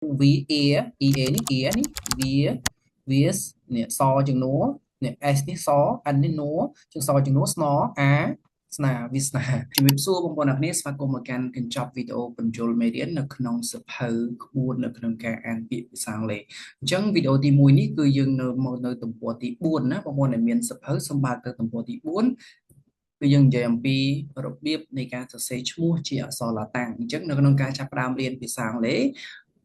V E E A ní E ní V S nè so chừng nó nè S ní so N ní nó chừng so chừng nó nó A sna vi sna ជំរាបសួរបងប្អូនអ្នកគ្នាស្វាគមន៍មកកាន់កញ្ចប់វីដេអូបញ្ចូលមេរៀននៅក្នុងសភៅក្បួននៅក្នុងការអានពាក្យភាសាអង់គ្លេសអញ្ចឹងវីដេអូទី1នេះគឺយើងនៅមកនៅទំព័រទី4ណាបងប្អូនដែលមានសភៅសម្បើកទៅទំព័រទី4គឺយើងនិយាយអំពីរបៀបនៃការសរសេរឈ្មោះជាអក្សរឡាតាំងអញ្ចឹងនៅក្នុងការចាប់ផ្ដើមរៀនភាសាអង់គ្លេស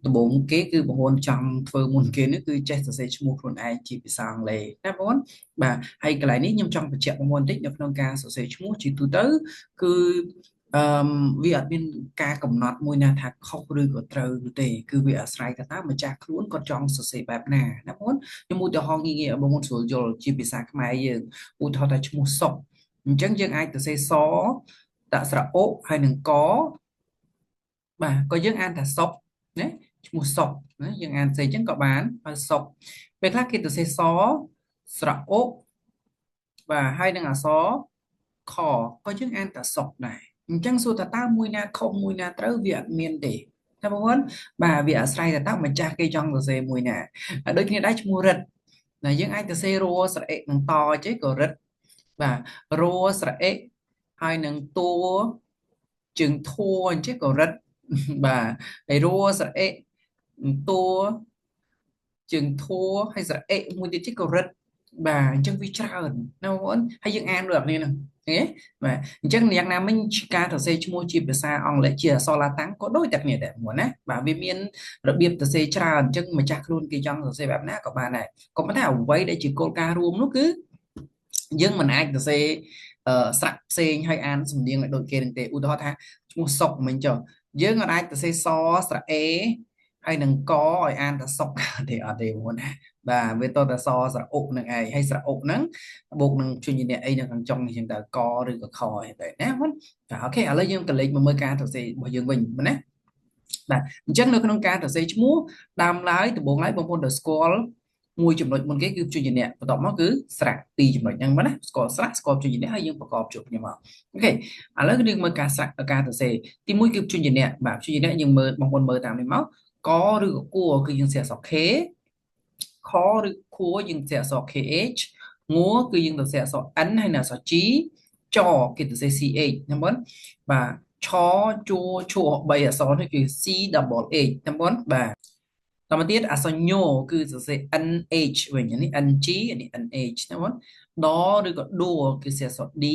ដំបូងគេគឺបងប្អូនចង់ធ្វើមុនគេនេះគឺចេះសរសេរឈ្មោះខ្លួនឯងជាភាសាអង់គ្លេសណាបងប្អូនបាទហើយកន្លែងនេះខ្ញុំចង់បញ្ជាក់បងប្អូនបន្តិចនៅក្នុងការសរសេរឈ្មោះជាទូទៅគឺវាអត់មានការកំណត់មួយណាថាខុសឬក៏ត្រូវទេគឺវាអាស្រ័យថាតើម្ចាស់ខ្លួនគាត់ចង់សរសេរបែបណាណាបងប្អូនខ្ញុំឧទាហរណ៍ងាយៗឲ្យបងប្អូនស្រួលយល់ជាភាសាខ្មែរយើងឧទាហរណ៍ថាឈ្មោះសុកអញ្ចឹងយើងអាចសរសេរសដាក់ស្រៈអុហើយនឹងកបាទក៏យើងអានថាសុកណាឈ្មោះសុកណាយើងអានផ្សេងអញ្ចឹងក៏បានហើយសុកពេលខ្លះគេសរសេរសស្រៈអុបាទហើយនឹងអក្សរខក៏យើងអានថាសុកដែរអញ្ចឹងសួរថាតើមួយណាខុសមួយណាត្រូវវាអត់មានទេណាបងប្អូនបាទវាអាស្រ័យថាតើម្ចាស់គេចង់សរសេរមួយណាហើយដូចគ្នាដែរឈ្មោះរិទ្ធណាយើងអាចសរសេររស្រៈអិនឹងតចេះក៏រិទ្ធបាទរស្រៈអិហើយនឹងតួជើងធัวអញ្ចឹងក៏រិទ្ធបាទហើយរស្រៈអិតួជើងធัวហើយស្រៈអិមួយទៀតទៀតក៏រិទ្ធបាទអញ្ចឹងវាច្រើនណាបងប្អូនហើយយើងអានដូចគ្នាហ្នឹងឃើញទេបាទអញ្ចឹងយ៉ាងណាមិញការសរសេរឈ្មោះជាភាសាអង់គ្លេសជាអក្សរឡាតាំងក៏ដូចតែគ្នាដែរបងប្អូនណាបាទវាមានរបៀបសរសេរច្រើនអញ្ចឹងម្ចាស់ខ្លួនគេចង់សរសេរបែបណាក៏បានដែរក៏ប៉ុន្តែអ្វីដែលជាគោលការណ៍រួមនោះគឺយើងមិនអាចសរសេរស្រៈផ្សេងហើយអានសំនៀងឲ្យដូចគេនឹងទេឧទាហរណ៍ថាឈ្មោះសុកមិញចុះយើងអាចសរសេរសស្រៈអេហើយនឹងកឲ្យអានថាសុកទេអត់ទេបងប្អូនណាបាទវាតតែសស្រៈអុកនឹងឯងហើយស្រៈអុកហ្នឹងបូកនឹងជួយអ្នកអីនៅខាងចុងនេះចឹងតើកឬក៏ខអីទៅណាបងចាអូខេឥឡូវយើងក៏លេចមកមើលការសរសេររបស់យើងវិញណាបាទអញ្ចឹងនៅក្នុងការសរសេរឈ្មោះដើមឡើយដំបូងឡើយបងប្អូនត្រូវស្គាល់មួយចំណុចមុនគេគឺព្យញ្ជនៈបន្ទាប់មកគឺស្រៈពីរចំណុចហ្នឹងណាស្គាល់ស្រៈស្គាល់ព្យញ្ជនៈហើយយើងប្រកបជួបគ្នាមកអូខេឥឡូវយើងមើលការស្រៈការសរសេរទី1គឺព្យញ្ជនៈបាទព្យញ្ជនៈយើងមើលបងប្អូនមើលតាមនេះមកកឬក៏គួរគឺយើងសេអក្សរ K ខឬខួរយើងសេអក្សរ KH ងួរគឺយើងទៅសេអក្សរ N ហើយនៅអក្សរ G ចគេទៅសេ CH ណាបងបាទឆជួឈួរ3អក្សរនេះគឺ C double H ណាបងបាទតមកទៀតអក្សរញគឺសរសេរ NH វិញនេះ NG នេះ NH ណាបងដឬក៏ដួគឺសេអក្សរ D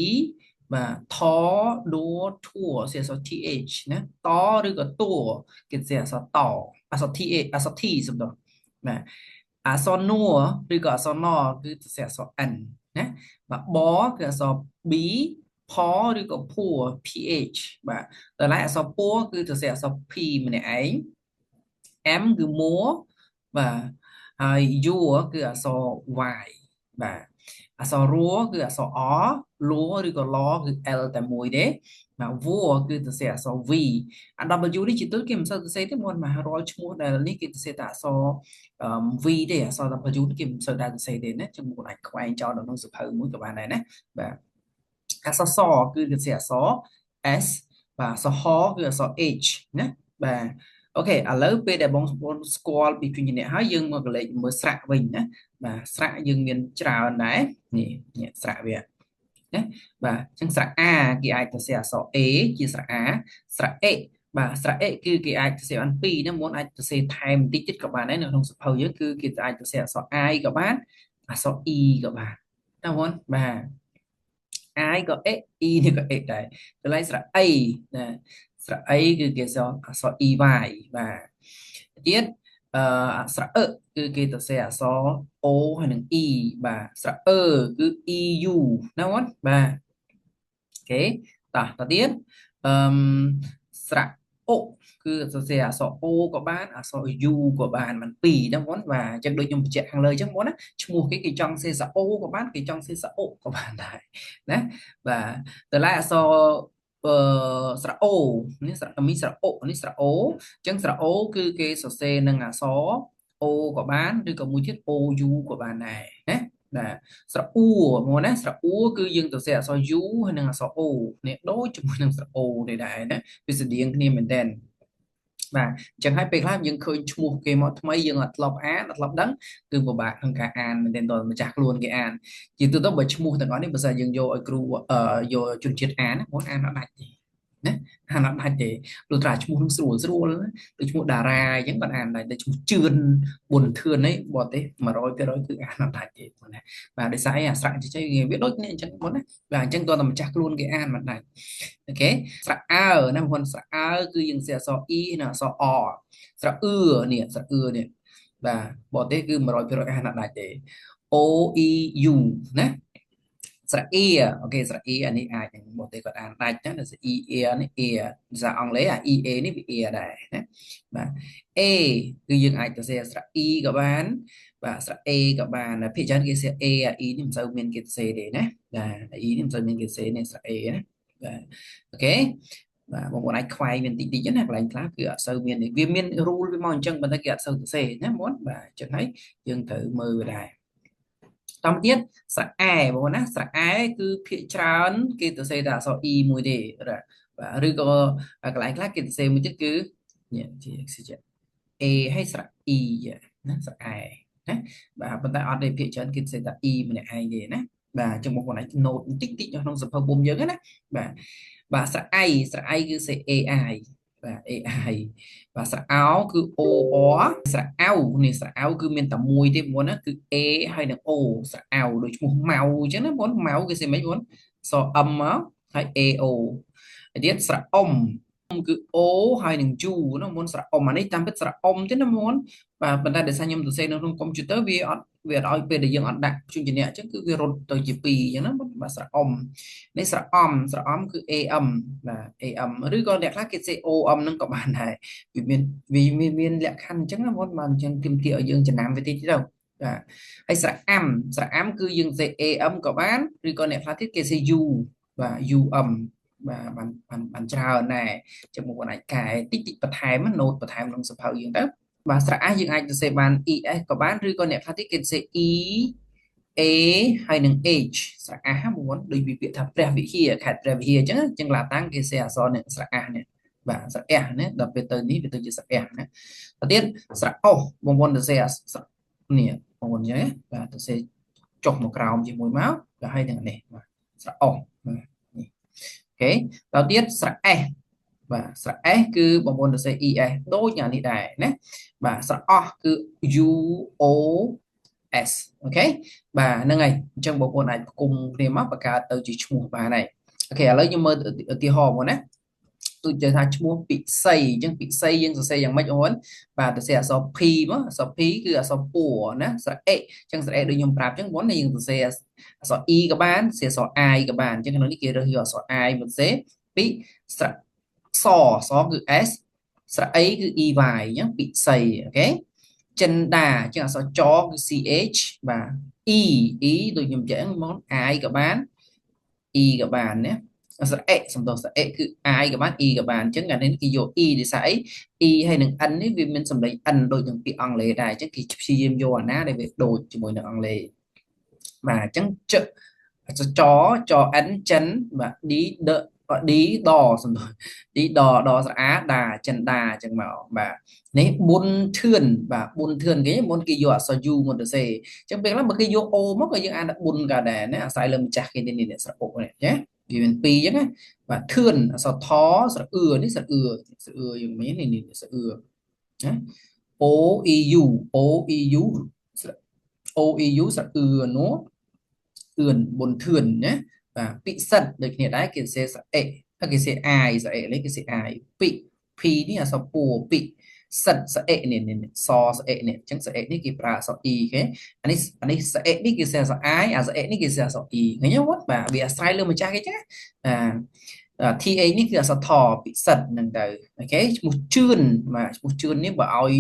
បាទថដួធួសេអក្សរ TH ណាតឬក៏តួគេសេអក្សរតអក្សរ TH អក្សរ T សំដៅបាទអក្សរនួឬក៏អក្សរណគឺសរសេរអក្សរ N ណាបាទបគឺអក្សរ B ផឬក៏ភួរ PH បាទដល់ហើយអក្សរពួរគឺសរសេរអក្សរ P ម្នាក់ឯង M គឺមួបាទហើយ U គឺអក្សរ Y បាទអក្សររគឺអក្សរ R លឬក៏ឡគឺ L តែមួយទេបាទវគឺសរសេរអក្សរ V អា W នេះជាទូទៅគេមិនសូវសរសេរទេមករាល់ឈ្មោះដែលនេះគេសរសេរតែអក្សរ V ទេអក្សរ W គេមិនសូវដែរសរសេរទេណាចឹងបងប្អូនអាចខ្វែងចោលនៅក្នុងសភៅមួយក៏បានដែរណាបាទអក្សរសគឺសរសេរអក្សរ S បាទអក្សរហគឺអក្សរ H ណាបាទអូខេឥឡូវពេលដែលបងប្អូនស្គាល់ពីព្យញ្ជនៈហើយយើងមកកលេចមើលស្រៈវិញណាបាទស្រៈយើងមានច្រើនដែរនេះស្រៈវាណាបាទអញ្ចឹងស្រៈ A គេអាចសរសេរអក្សរ A ជាស្រៈ A ស្រៈ A បាទស្រៈ A គឺគេអាចសរសេរបានពីរណាមុនអាចសរសេរថែមបន្តិចទៀតក៏បានដែរនៅក្នុងសភៅយើងគឺគេអាចសរសេរអក្សរ I ក៏បានអក្សរ E ក៏បានណាមុនបាទ I ក៏ X E នេះក៏ X ដែរតម្លៃស្រៈ A ណាស្រៈ A គឺគេសរអក្សរ EY បាទទៀតអក្សរគឺគេទៅសេអក្សរ O ហើយនឹង E បាទស្រៈគឺ EU ណាបងបាទអូខេតោះតទៀតអឺស្រៈអុគឺសរសេរអក្សរ O ក៏បានអក្សរ U ក៏បានមិនពីរណាបងបាទអញ្ចឹងដូចខ្ញុំបញ្ជាក់ខាងលើអញ្ចឹងបងណាឈ្មោះគេចង់សេស្រៈ O ក៏បានគេចង់សេស្រៈអុក៏បានដែរណាបាទតម្លៃអក្សរស្រៈ O នេះស្រៈមីស្រៈអុនេះស្រៈ O អញ្ចឹងស្រៈ O គឺគេសរសេរនឹងអក្សរ O ក៏បានឬក៏មួយទៀត OU ក៏បានដែរណាបាទស្រៈអ៊ូមកណាស្រៈអ៊ូគឺយើងទៅសេអក្សរ U ហើយនិងអក្សរ O នេះដូចជាមួយនឹងស្រៈ O នេះដែរណាវាស្រដៀងគ្នាមែនតើ và chẳng hayពេលខ្លះយើងឃើញឈ្មោះគេមកថ្មីយើងអត់ធ្លាប់អានអត់ធ្លាប់ដឹងគឺពិបាកក្នុងការអានមែនទែនដល់ម្ចាស់ខ្លួនគេអានជាទូទៅបើឈ្មោះទាំងអស់នេះបើសិនយើងយកឲ្យគ្រូយកជនជាតិអានគាត់អានអត់ដាច់ទេណាអានអត់ដាច់ទេលុះត្រាឈ្មោះនឹងស្រួលដូចឈ្មោះតារាអញ្ចឹងគាត់អានដាច់តែឈ្មោះជឿនប៊ុនធឿននេះបរទេស100%គឺអានអត់ដាច់ទេណាបាទដោយសារអីអាស្រៈជ័យវាដូចនេះអញ្ចឹងបងណាបាទអញ្ចឹងតើម្ចាស់ខ្លួនគេអានមិនដាច់អូខេស្រៈអើណាបងស្រៈអើគឺយើងសេអក្សរ e និងអក្សរ o ស្រៈអឺនេះស្រៈអឺនេះបាទបរទេសគឺ100%អានអត់ដាច់ទេ o e u ណាស្រៈ e អូខេស្រៈ e អានេះអាចបរទេសគាត់អានដាច់ណាស្រៈ e a នេះ a ភាសាអង់គ្លេសអា e a នេះវា a ដែរណាបាទ a គឺយើងអាចទៅសេស្រៈ e ក៏បានបាទស្រៈ a ក៏បានភាគច្រើនគេសេ a e នេះមិនសូវមានគេសេទេណាបាទ e នេះមិនសូវមានគេសេនេះស្រៈ a ណាបាទអូខេបាទបងប្អូនអាចខ្វាយមានតិចតិចណាកន្លែងខ្លះគឺអត់សូវមានវាមាន rule វាមកអញ្ចឹងប៉ុន្តែគេអត់សូវទៅសេណាបងបាទអញ្ចឹងហើយយើងត្រូវមើលវាដែរតទៅទៀតស្រៈអែបងប្អូនណាស្រៈអែគឺភាគច្រើនគេទៅសេតែអក្សរ e មួយទេបាទឬក៏កន្លែងខ្លះគេទៅសេមួយទៀតគឺនេះជា a ហើយស្រៈ e ណាស្រៈអែណាបាទប៉ុន្តែអត់ទេភាគច្រើនគេសេតែ e ម្នាក់ឯងទេណាបាទអញ្ចឹងបងប្អូនអាច note បន្តិចនៅក្នុងសភៅពុំយើងណាបាទស្រៈអៃគឺសេ ai បាទ ai បាទស្រៈអោគឺ o o ស្រៈអៅនេះស្រៈអៅគឺមានតែមួយទេបងប្អូនណាគឺ a ហើយនិង o ស្រៈអៅដូចឈ្មោះម៉ៅអញ្ចឹងណាបងម៉ៅគេសេមិនបងស m មកហើយ ao ហើយទៀតស្រៈអ៊ំគឺ O ហើយនឹង U ណាមុនស្រៈអ៊ំអានេះតាមពិតស្រៈអ៊ំទេណាមុនបាទប៉ុន្តែដោយសារខ្ញុំសរសេរនៅក្នុងកុំព្យូទ័រវាអត់ឲ្យពេលដែលយើងអត់ដាក់ព្យញ្ជនៈអញ្ចឹងគឺវារត់ទៅជា2អញ្ចឹងណាបាទស្រៈអ៊ំនេះស្រៈអំគឺ AM បាទ AM ឬក៏អ្នកខ្លះគេសេ OM នឹងក៏បានដែរវាមានលក្ខខណ្ឌអញ្ចឹងណាមុនបាទអញ្ចឹងទាមទារឲ្យយើងចំណាំវាតិចទៅបាទហើយស្រៈអាំគឺយើងសេ AM ក៏បានឬក៏អ្នកខ្លះទៀតគេសេ U បាទ UM បាទបានច្រើនដែរចាំមកអាចកែតិចបន្ថែមណូតបន្ថែមក្នុងសភៅយើងទៅបាទស្រៈ S យើងអាចទៅសេបាន ES ក៏បានឬក៏អ្នកខ្លះទៀតគេសេ E A ហើយនឹង H ស្រៈ S មួយដូចពាក្យថាព្រះវិហារខេត្តព្រះវិហារអញ្ចឹងឡាតាំងគេសេអក្សរនេះស្រៈ S នេះបាទស្រៈ S ណាដល់ពេលទៅនេះវាទៅជាស្រៈ S ណាទៅទៀតស្រៈ O បងប្អូនទៅសេស្រៈនេះបងប្អូនអញ្ចឹងបាទទៅសេចុះមកក្រោមជាមួយមកហើយហើយនឹងនេះបាទស្រៈ O បាទអូខេដល់ទៀតស្រៈ S បាទស្រៈ S គឺបងប្អូនទៅសេ ES ដូចយ៉ាងនេះដែរណាបាទស្រៈអស់គឺ UOS អូខេបាទហ្នឹងហើយអញ្ចឹងបងប្អូនអាចគុំគ្នាមកបង្កើតទៅជាឈ្មោះបានហើយអូខេឥឡូវយើងមើលឧទាហរណ៍មកណាដូចជាថាឈ្មោះពិសីអញ្ចឹងពិសីយើងសរសេរយ៉ាងម៉េចអូនបាទទៅសេអក្សរ P មកអក្សរ P គឺអក្សរពួរណាស្រៈ A អញ្ចឹងស្រៈ A ដូចខ្ញុំប្រាប់អញ្ចឹងបងយើងសរសេរអក្សរ E ក៏បានសេអក្សរ I ក៏បានអញ្ចឹងក្នុងនេះគេរើសយកអក្សរ I មកសេពីស្រៈសគឺ S ស្រៈ A គឺ EY អញ្ចឹងពិសីអូខេចិនដាអញ្ចឹងអក្សរចគឺ CH បាទ E ដូចខ្ញុំចែងមក I ក៏បាន E ក៏បានណាស្រៈ X សំដៅស្រៈ X គឺ I ក៏បាន E ក៏បានអញ្ចឹងអានេះគេយក E ដោយសារអី E ហើយនឹង N នេះវាមានសម្លេង N ដូចនឹងពាក្យអង់គ្លេសដែរអញ្ចឹងគេព្យាយាមយកអាណាដែលវាដូចជាមួយនឹងអង់គ្លេសបាទអញ្ចឹងចច N ចិនបាទ D ដសំដៅ D ដស្រៈអាដាចិនដាអញ្ចឹងមកបាទនេះប៊ុនធឿនបាទប៊ុនធឿនគេមុនគេយកអក្សរ U មកទៅសេអញ្ចឹងពេលខ្លះបើគេយក O មកក៏យើងអានថាប៊ុនក៏ដែរណាអាស្រ័យលើម្ចាស់គេនេះស្រៈអុកនេះណាវាមាន2អញ្ចឹងណាបាទធឿនអក្សរថស្រៈអឿនេះស្រៈអឿយើងមាននេះស្រៈអឿណា O E Uស្រៈ O E U ស្រៈអឿនោះអឿនប៊ុនធឿនណាបាទពិសិដ្ឋដូចគ្នាដែរគេសេស្រៈ A គេសេ I ស្រៈ A នេះគេសេ I ពិ P នេះអក្សរពួរពិសិទ្ធស្រៈ A នេះសស្រៈ A នេះអញ្ចឹងស្រៈ A នេះគេប្រើអក្សរ E គេអានេះស្រៈ A នេះគេសេអក្សរ I អាស្រៈ A នេះគេសេអក្សរ E ឃើញទេបាទវាអាស្រ័យលើម្ចាស់គេចឹងTH នេះគឺអក្សរថពិសិដ្ឋហ្នឹងទៅអូខេឈ្មោះជឿនបាទឈ្មោះជឿននេះបើឲ្យ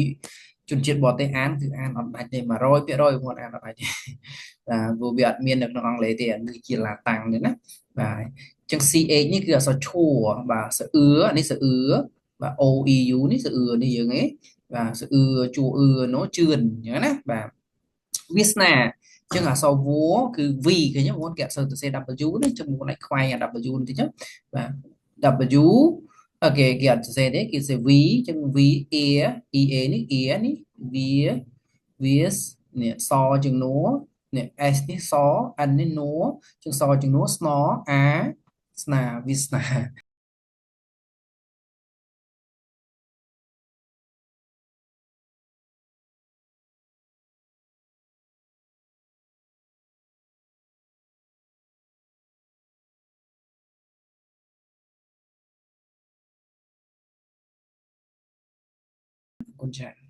ជនជាតិបរទេសអានគឺអានអត់ដាច់ទេ100%គាត់អានអត់ដាច់ទេព្រោះវាអត់មាននៅក្នុងអង់គ្លេសទេគឺជាឡាតាំងទេណាបាទអញ្ចឹង CH នេះគឺអក្សរឈួរបាទសអឿនេះសអឿបាទ OEU នេះសអឿនេះយើងឯងបាទសអឿជួអឿនោះជឿនអញ្ចឹងណាបាទវាសនាអញ្ចឹងអក្សរវួរគឺ V ឃើញទេបងគេអត់សូវទៅសេ W ទេចាំមកខ្វាយ W បន្តិចបាទ W ok kia sẽ đấy kia sẽ ví chừng ví ie ní ie ní vía vía nè so chừng nó nè s ní so anh ní nó chừng so chừng nó nó á sna visna con trai